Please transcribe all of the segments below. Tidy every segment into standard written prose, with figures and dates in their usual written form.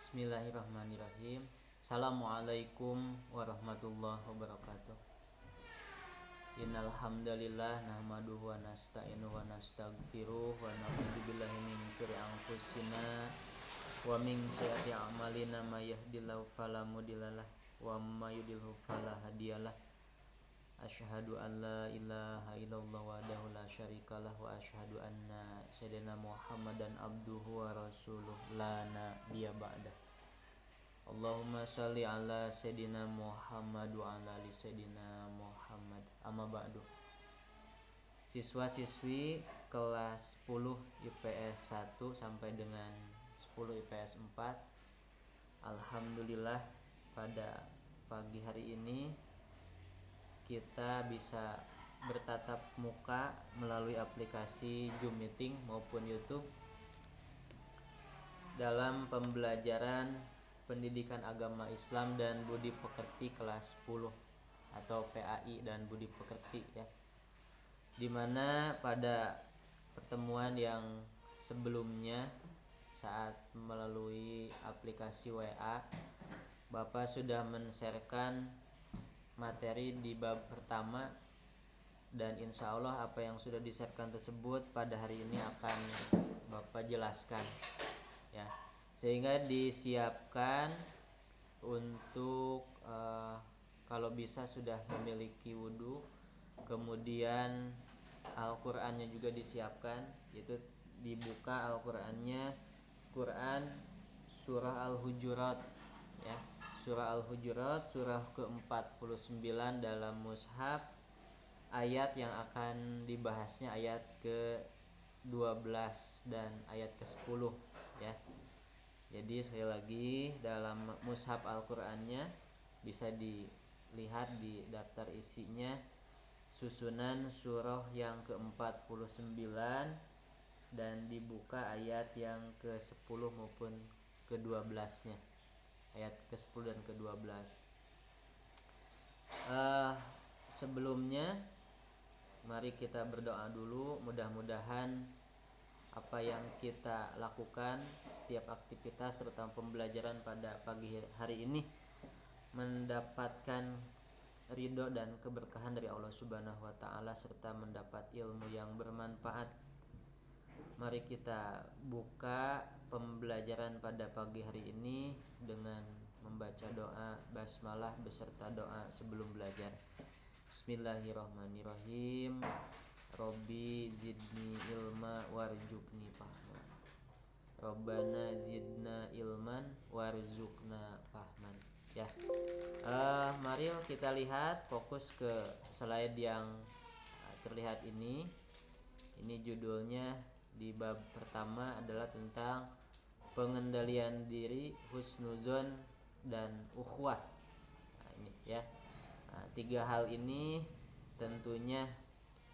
Bismillahirrahmanirrahim. Assalamualaikum warahmatullahi wabarakatuh. Innal hamdalillah nahmaduhu wa nasta'inuhu wa nastaghfiruh wa na'udzu billahi min syururi anfusina wa min sayyiati a'malina may yahdihillahu fala mudhillalah wa may yudhlil fala hadiyalah. Asyhadu an la ilaha illallah wahdahu la syarikalah wa asyhadu anna sayyidina Muhammadan abduhu wa rasuluh la nabiyya ba'dah. Allahumma shalli ala sayyidina Muhammad wa ala ali sayyidina Muhammad. Amma ba'du. Siswa-siswi kelas 10 IPS 1 sampai dengan 10 IPS 4, alhamdulillah pada pagi hari ini kita bisa bertatap muka melalui aplikasi Zoom Meeting maupun YouTube dalam pembelajaran Pendidikan Agama Islam dan Budi Pekerti kelas 10 atau PAI dan Budi Pekerti ya. Dimana pada pertemuan yang sebelumnya saat melalui aplikasi WA Bapak sudah men-sharekan materi di bab pertama, dan insya Allah apa yang sudah di-sharekan tersebut pada hari ini akan Bapak jelaskan ya, sehingga disiapkan untuk kalau bisa sudah memiliki wudhu, kemudian Al-Qur'annya juga disiapkan, yaitu dibuka Al-Qur'annya Quran surah Al-Hujurat ya. Surah Al-Hujurat surah ke-49 dalam mushaf. Ayat yang akan dibahasnya ayat ke-12 dan ayat ke-10 ya. Jadi sekali lagi dalam mushaf Al-Qur'annya bisa dilihat di daftar isinya susunan surah yang ke-49 dan dibuka ayat yang ke-10 maupun ke-12-nya. Ayat ke-10 dan ke-12. Sebelumnya mari kita berdoa dulu, mudah-mudahan apa yang kita lakukan setiap aktivitas terutama pembelajaran pada pagi hari ini mendapatkan ridho dan keberkahan dari Allah Subhanahu wa taala serta mendapat ilmu yang bermanfaat. Mari kita buka pembelajaran pada pagi hari ini dengan membaca doa basmalah beserta doa sebelum belajar. Bismillahirrahmanirrahim. Robbi zidni ilma warzuqni fahma. Robbana zidna ilman warzuqna fahman. Ya. Mari kita lihat, fokus ke slide yang terlihat ini. Ini judulnya di bab pertama adalah tentang pengendalian diri, husnuzon dan ukhuwah. Nah, ini ya. Nah, tiga hal ini tentunya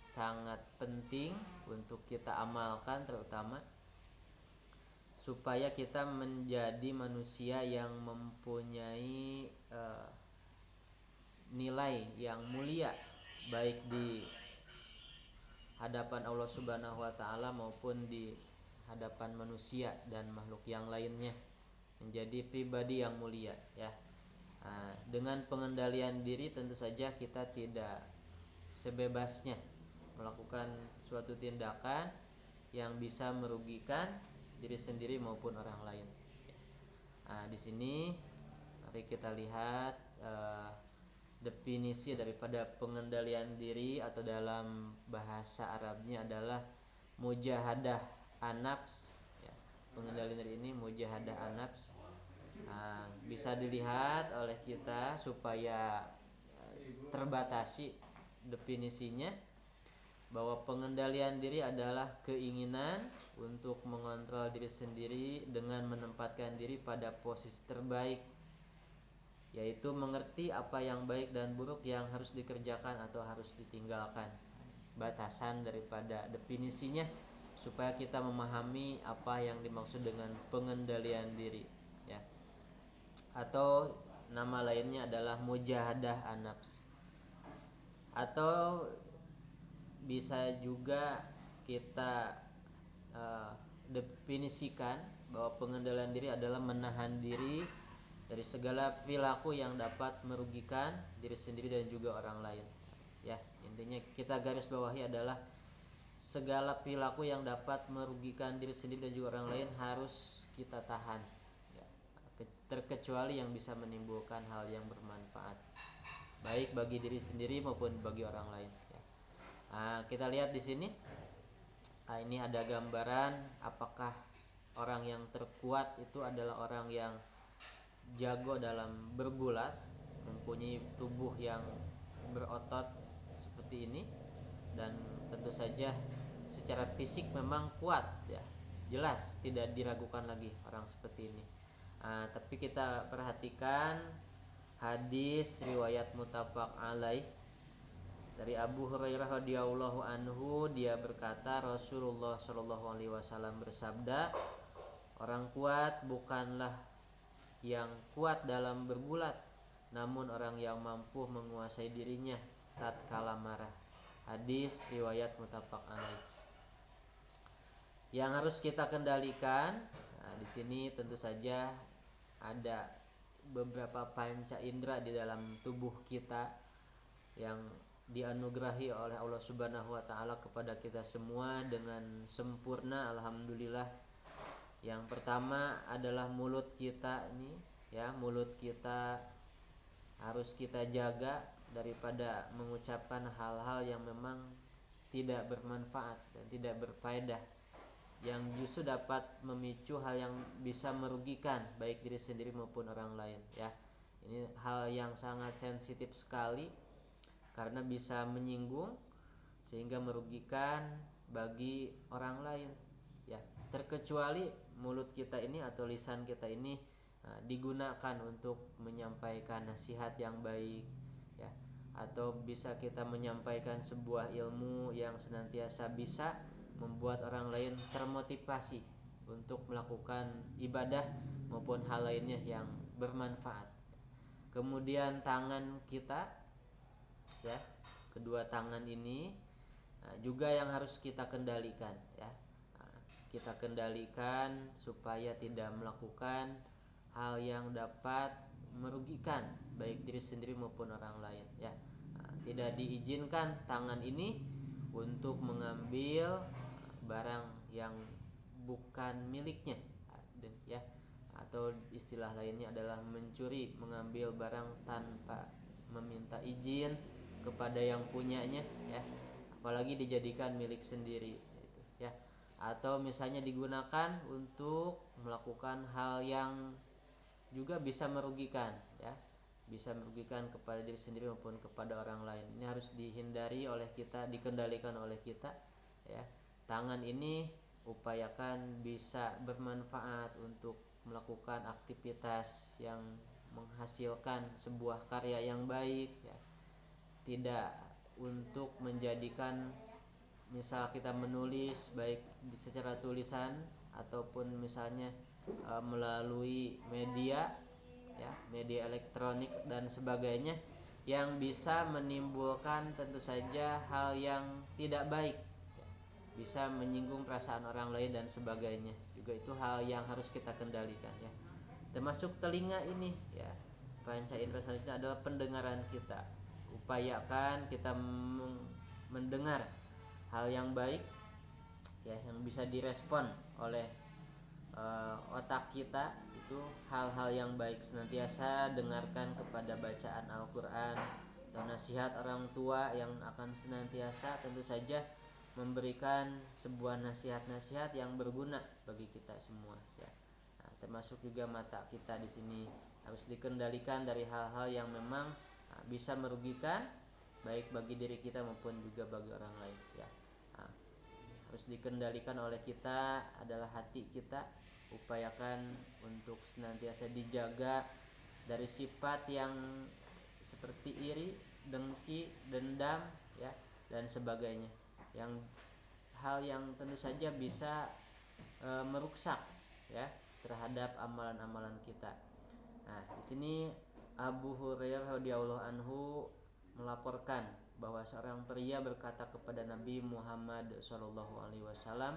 sangat penting untuk kita amalkan, terutama supaya kita menjadi manusia yang mempunyai nilai yang mulia baik di hadapan Allah Subhanahu wa taala maupun di hadapan manusia dan makhluk yang lainnya, menjadi pribadi yang mulia ya. Nah, dengan pengendalian diri tentu saja kita tidak sebebasnya melakukan suatu tindakan yang bisa merugikan diri sendiri maupun orang lain. Nah, di sini mari kita lihat definisi daripada pengendalian diri atau dalam bahasa Arabnya adalah mujahadah an-nafs ya. Pengendalian diri ini mujahadah an-nafs. Nah, bisa dilihat oleh kita supaya terbatasi definisinya bahwa pengendalian diri adalah keinginan untuk mengontrol diri sendiri dengan menempatkan diri pada posisi terbaik, yaitu mengerti apa yang baik dan buruk yang harus dikerjakan atau harus ditinggalkan. Batasan daripada definisinya supaya kita memahami apa yang dimaksud dengan pengendalian diri ya. Atau nama lainnya adalah mujahadah an-nafs. Atau bisa juga kita definisikan bahwa pengendalian diri adalah menahan diri dari segala perilaku yang dapat merugikan diri sendiri dan juga orang lain. Ya, intinya kita garis bawahi adalah segala perilaku yang dapat merugikan diri sendiri dan juga orang lain harus kita tahan. Ya, terkecuali yang bisa menimbulkan hal yang bermanfaat, baik bagi diri sendiri maupun bagi orang lain. Ya. Nah, kita lihat di sini. Nah, ini ada gambaran apakah orang yang terkuat itu adalah orang yang jago dalam bergulat, mempunyai tubuh yang berotot seperti ini, dan tentu saja secara fisik memang kuat ya, jelas tidak diragukan lagi orang seperti ini. Tapi kita perhatikan hadis riwayat muttafaq alaih dari Abu Hurairah radhiyallahu anhu, dia berkata Rasulullah shallallahu alaihi wasallam bersabda, orang kuat bukanlah yang kuat dalam bergulat, namun orang yang mampu menguasai dirinya tatkala marah. Hadis riwayat muttafaq alaih. Yang harus kita kendalikan, di sini tentu saja ada beberapa panca indera di dalam tubuh kita yang dianugerahi oleh Allah Subhanahu wa taala kepada kita semua dengan sempurna, alhamdulillah. Yang pertama adalah mulut kita ini ya, mulut kita harus kita jaga daripada mengucapkan hal-hal yang memang tidak bermanfaat dan tidak berfaedah, yang justru dapat memicu hal yang bisa merugikan baik diri sendiri maupun orang lain ya. Ini hal yang sangat sensitif sekali karena bisa menyinggung sehingga merugikan bagi orang lain ya, terkecuali mulut kita ini atau lisan kita ini digunakan untuk menyampaikan nasihat yang baik ya, atau bisa kita menyampaikan sebuah ilmu yang senantiasa bisa membuat orang lain termotivasi untuk melakukan ibadah maupun hal lainnya yang bermanfaat. Kemudian tangan kita ya, kedua tangan ini juga yang harus kita kendalikan ya. Kita kendalikan supaya tidak melakukan hal yang dapat merugikan baik diri sendiri maupun orang lain ya. Tidak diizinkan tangan ini untuk mengambil barang yang bukan miliknya ya, atau istilah lainnya adalah mencuri, mengambil barang tanpa meminta izin kepada yang punyanya ya, apalagi dijadikan milik sendiri gitu, ya. Atau misalnya digunakan untuk melakukan hal yang juga bisa merugikan ya, bisa merugikan kepada diri sendiri maupun kepada orang lain. Ini harus dihindari oleh kita, dikendalikan oleh kita ya. Tangan ini upayakan bisa bermanfaat untuk melakukan aktivitas yang menghasilkan sebuah karya yang baik ya. Tidak untuk menjadikan, misal kita menulis baik secara tulisan ataupun misalnya melalui media ya, media elektronik dan sebagainya, yang bisa menimbulkan tentu saja hal yang tidak baik ya, bisa menyinggung perasaan orang lain dan sebagainya. Juga itu hal yang harus kita kendalikan ya. Termasuk telinga ini ya, panca indera selanjutnya adalah pendengaran kita. Upayakan kita mendengar hal yang baik ya, yang bisa direspon oleh otak kita. Itu hal-hal yang baik, senantiasa dengarkan kepada bacaan Al-Quran atau nasihat orang tua yang akan senantiasa tentu saja memberikan sebuah nasihat-nasihat yang berguna bagi kita semua ya. Termasuk juga mata kita di sini harus dikendalikan dari hal-hal yang memang bisa merugikan baik bagi diri kita maupun juga bagi orang lain ya. Harus dikendalikan oleh kita adalah hati kita. Upayakan untuk senantiasa dijaga dari sifat yang seperti iri, dengki, dendam ya, dan sebagainya, yang hal yang tentu saja bisa merusak ya terhadap amalan-amalan kita. Nah, di sini Abu Hurairah radhiyallahu anhu melaporkan bahwa seorang pria berkata kepada Nabi Muhammad SAW,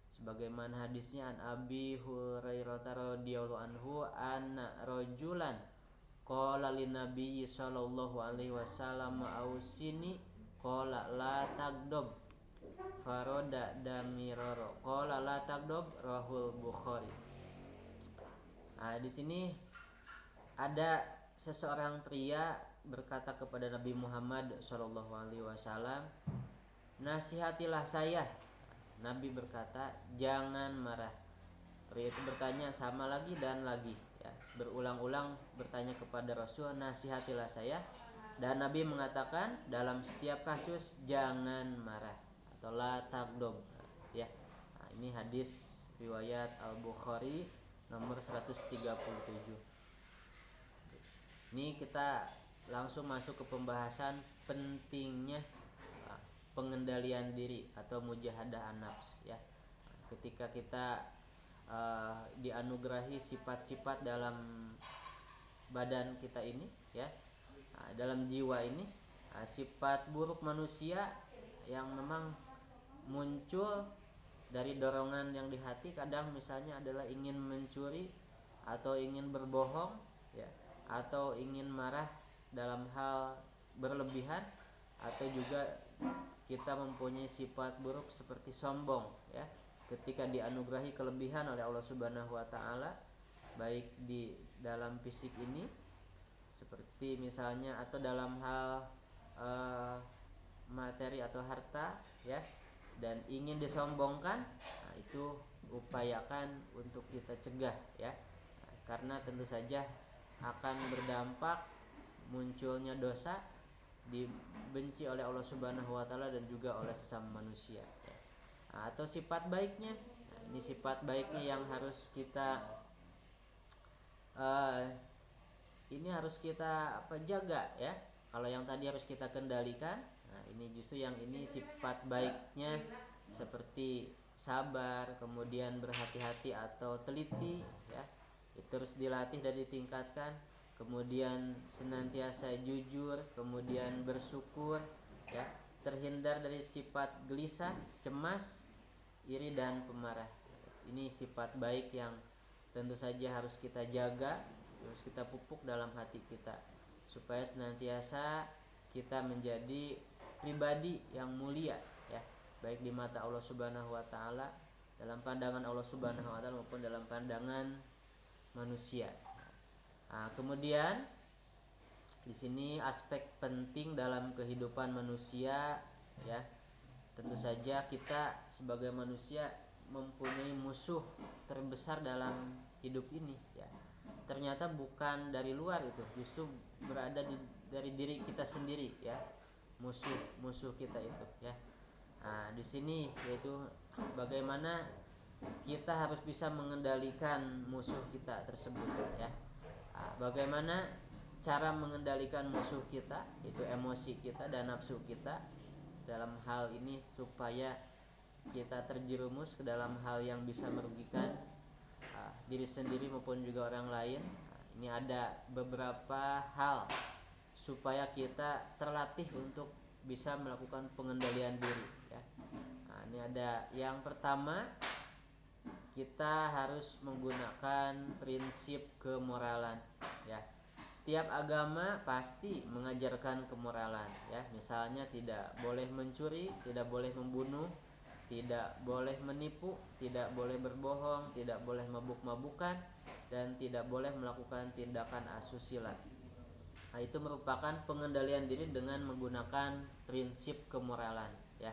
sebagaimana hadisnya an Abi Hurairah radhiyallahu anhu anna rajulan qala lin nabiy sallallahu alaihi wasallam ausini qala la tagdob faroda damiroro qala la tagdob rahul Bukhari. Nah, di sini ada seseorang pria berkata kepada Nabi Muhammad sallallahu alaihi wasallam, nasihatilah saya. Nabi berkata, jangan marah. Pria itu bertanya sama lagi dan lagi, ya, berulang-ulang bertanya kepada Rasul, nasihatilah saya. Dan Nabi mengatakan dalam setiap kasus jangan marah atau la tagdob, ya. Nah, ini hadis riwayat Al-Bukhari nomor 137. Ini kita langsung masuk ke pembahasan pentingnya pengendalian diri atau mujahadah an-nafs, ya. Ketika kita dianugerahi sifat-sifat dalam badan kita ini, ya, dalam jiwa ini, sifat buruk manusia yang memang muncul dari dorongan yang di hati, kadang misalnya adalah ingin mencuri atau ingin berbohong, ya, atau ingin marah dalam hal berlebihan, atau juga kita mempunyai sifat buruk seperti sombong, ya, ketika dianugerahi kelebihan oleh Allah Subhanahu wa taala, baik di dalam fisik ini seperti misalnya atau dalam hal materi atau harta, ya, dan ingin disombongkan. Nah, itu upayakan untuk kita cegah, ya, karena tentu saja akan berdampak munculnya dosa, dibenci oleh Allah Subhanahu wa taala dan juga oleh sesama manusia, ya. Nah, atau sifat baiknya, nah, ini sifat baiknya yang harus kita ini harus kita jaga, ya. Kalau yang tadi harus kita kendalikan, nah ini justru yang ini sifat baiknya seperti sabar, kemudian berhati-hati atau teliti, ya, itu terus dilatih dan ditingkatkan. Kemudian senantiasa jujur, kemudian bersyukur, ya, terhindar dari sifat gelisah, cemas, iri dan pemarah. Ini sifat baik yang tentu saja harus kita jaga, harus kita pupuk dalam hati kita supaya senantiasa kita menjadi pribadi yang mulia, ya, baik di mata Allah Subhanahu wa taala, dalam pandangan Allah Subhanahu wa taala maupun dalam pandangan manusia. Nah, kemudian di sini aspek penting dalam kehidupan manusia, ya, tentu saja kita sebagai manusia mempunyai musuh terbesar dalam hidup ini, ya. Ternyata bukan dari luar, itu justru berada dari diri kita sendiri, ya, musuh kita itu, ya. Nah, di sini yaitu bagaimana kita harus bisa mengendalikan musuh kita tersebut, ya. Bagaimana cara mengendalikan musuh kita, itu emosi kita dan nafsu kita dalam hal ini supaya kita terjerumus ke dalam hal yang bisa merugikan diri sendiri maupun juga orang lain. Ini ada beberapa hal supaya kita terlatih untuk bisa melakukan pengendalian diri, ya. Nah, ini ada yang pertama, kita harus menggunakan prinsip kemoralan, ya. Setiap agama pasti mengajarkan kemoralan, ya. Misalnya tidak boleh mencuri, tidak boleh membunuh, tidak boleh menipu, tidak boleh berbohong, tidak boleh mabuk-mabukan, dan tidak boleh melakukan tindakan asusila. Nah, itu merupakan pengendalian diri dengan menggunakan prinsip kemoralan, ya.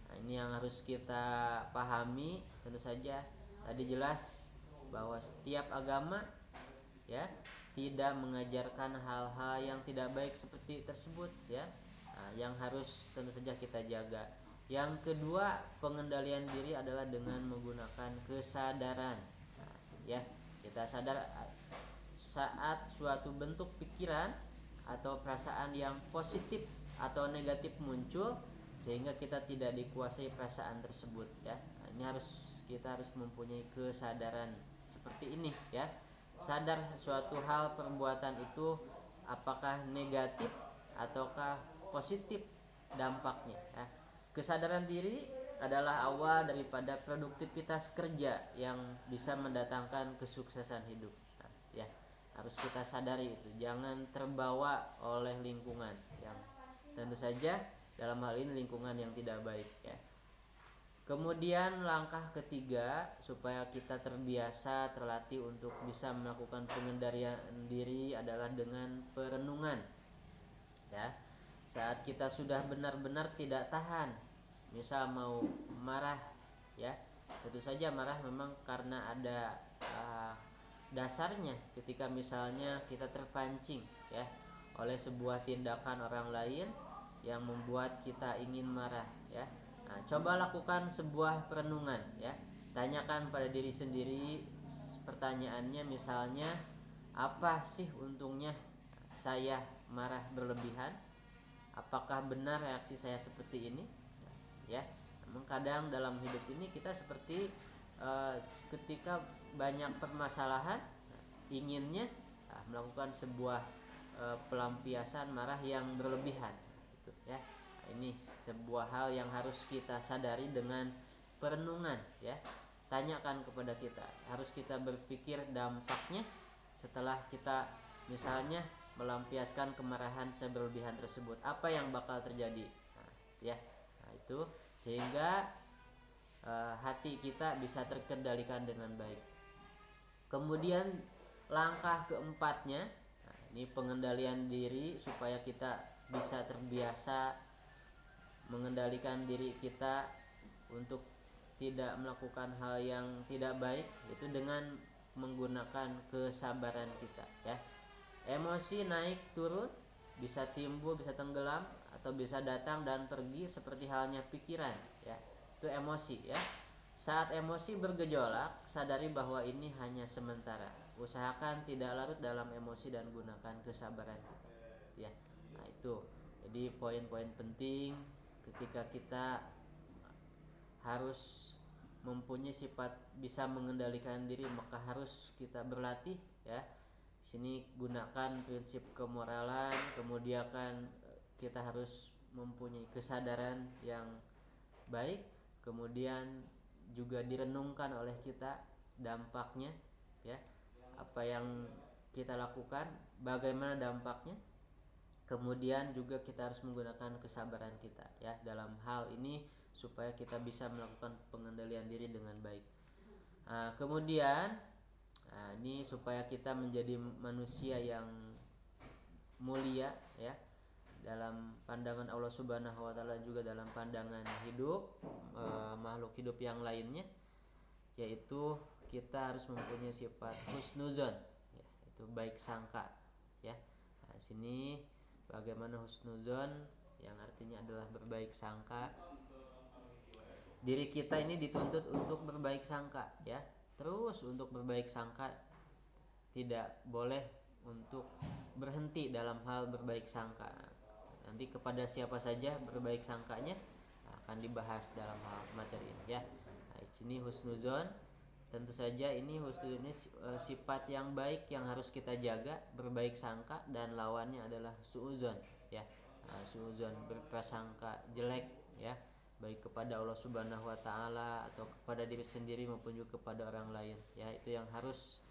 Nah, ini yang harus kita pahami. Tentu saja tadi jelas bahwa setiap agama, ya, tidak mengajarkan hal-hal yang tidak baik seperti tersebut, ya. Nah, yang harus tentu saja kita jaga. Yang kedua, pengendalian diri adalah dengan menggunakan kesadaran, nah, ya. Kita sadar saat suatu bentuk pikiran atau perasaan yang positif atau negatif muncul, sehingga kita tidak dikuasai perasaan tersebut, ya. Nah, ini kita harus mempunyai kesadaran seperti ini, ya. Sadar suatu hal perbuatan itu apakah negatif ataukah positif dampaknya, ya. Kesadaran diri adalah awal daripada produktivitas kerja yang bisa mendatangkan kesuksesan hidup. Nah, ya, harus kita sadari itu. Jangan terbawa oleh lingkungan yang tentu saja dalam hal ini lingkungan yang tidak baik ya. Kemudian langkah ketiga supaya kita terbiasa terlatih untuk bisa melakukan pengendalian diri adalah dengan perenungan. Ya. Saat kita sudah benar-benar tidak tahan, misal mau marah ya. Tentu saja marah memang karena ada dasarnya ketika misalnya kita terpancing ya oleh sebuah tindakan orang lain yang membuat kita ingin marah ya. Nah, coba lakukan sebuah perenungan ya. Tanyakan pada diri sendiri pertanyaannya misalnya, apa sih untungnya saya marah berlebihan? Apakah benar reaksi saya seperti ini? Ya, namun kadang dalam hidup ini kita seperti ketika banyak permasalahan inginnya melakukan sebuah pelampiasan marah yang berlebihan gitu ya. Ini sebuah hal yang harus kita sadari dengan perenungan ya. Tanyakan kepada kita, harus kita berpikir dampaknya setelah kita misalnya melampiaskan kemarahan seberlebihan tersebut, apa yang bakal terjadi. Nah, ya. Nah, itu sehingga hati kita bisa terkendalikan dengan baik. Kemudian langkah keempatnya, nah ini pengendalian diri supaya kita bisa terbiasa mengendalikan diri kita untuk tidak melakukan hal yang tidak baik, itu dengan menggunakan kesabaran kita ya. Emosi naik turun, bisa timbul, bisa tenggelam, atau bisa datang dan pergi seperti halnya pikiran ya. Itu emosi ya. Saat emosi bergejolak, sadari bahwa ini hanya sementara. Usahakan tidak larut dalam emosi dan gunakan kesabaran kita. Ya. Nah, itu. Jadi poin-poin penting ketika kita harus mempunyai sifat bisa mengendalikan diri, maka harus kita berlatih ya. Sini gunakan prinsip kemoralan, kemudian kita harus mempunyai kesadaran yang baik, kemudian juga direnungkan oleh kita dampaknya ya, apa yang kita lakukan, bagaimana dampaknya. Kemudian juga kita harus menggunakan kesabaran kita ya dalam hal ini supaya kita bisa melakukan pengendalian diri dengan baik. Kemudian ini supaya kita menjadi manusia yang mulia ya dalam pandangan Allah Subhanahu wa taala, juga dalam pandangan hidup makhluk hidup yang lainnya, yaitu kita harus mempunyai sifat husnuzon ya, itu baik sangka ya. Nah, sini bagaimana husnuzon yang artinya adalah berbaik sangka. Diri kita ini dituntut untuk berbaik sangka ya. Terus untuk berbaik sangka, tidak boleh untuk berhenti dalam hal berbaik sangka. Nanti kepada siapa saja berbaik sangkanya akan dibahas dalam hal materi ini ya. Nah, ini husnuzon. Tentu saja ini husnuzon ini sifat yang baik yang harus kita jaga, berbaik sangka, dan lawannya adalah suuzon ya. Nah, suuzon berprasangka jelek ya, baik kepada Allah Subhanahu wa taala atau kepada diri sendiri maupun juga kepada orang lain ya. Itu yang harus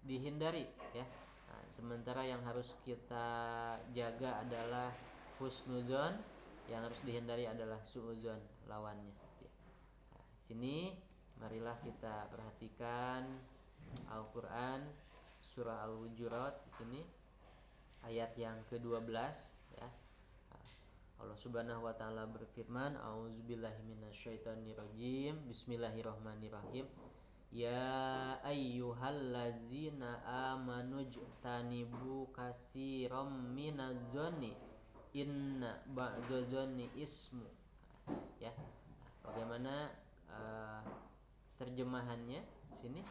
dihindari ya. Nah, sementara yang harus kita jaga adalah husnuzon, yang harus dihindari adalah suuzon lawannya ya. Nah, sini marilah kita perhatikan Al-Qur'an surah Al-Hujurat di sini ayat yang ke-12 ya. Allah Subhanahu wa taala berfirman, A'udzubillahi minasyaitonirrajim. Bismillahirrahmanirrahim. Ya ayyuhallazina amanu jtanibu katsiran minadh-dhonni inna ba'dadh-dhonni ismu. Ya. Bagaimana terjemahannya di sini?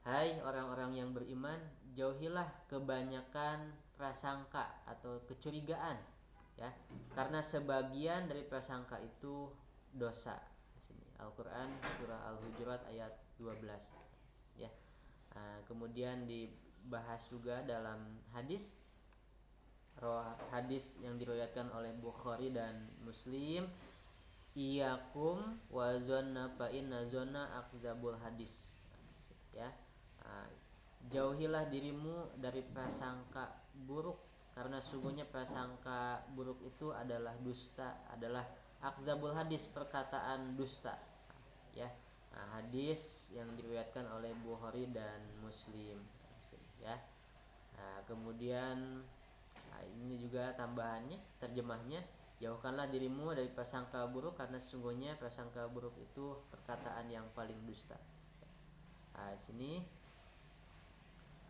Hai orang-orang yang beriman, jauhilah kebanyakan prasangka atau kecurigaan ya, karena sebagian dari prasangka itu dosa. Di sini Al-Qur'an surah Al-Hujurat ayat 12 ya. Kemudian dibahas juga dalam hadis yang diriwayatkan oleh Bukhari dan Muslim iyakum wa zonna fa inna zonna akzabul hadis. Ya. Nah, jauhilah dirimu dari prasangka buruk karena sungguhnya prasangka buruk itu adalah dusta, adalah akzabul hadis, perkataan dusta. Ya. Nah, hadis yang diriwayatkan oleh Bukhari dan Muslim. Ya. Nah, kemudian ini juga tambahannya, terjemahnya, jauhkanlah dirimu dari prasangka buruk karena sesungguhnya prasangka buruk itu perkataan yang paling dusta. Nah, sini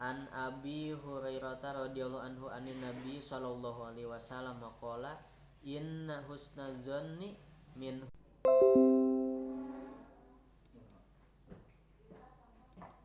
an Abi Hurairah radhiyallahu anhu anin Nabi sallallahu alaihi wasallam qala inna husnazanni min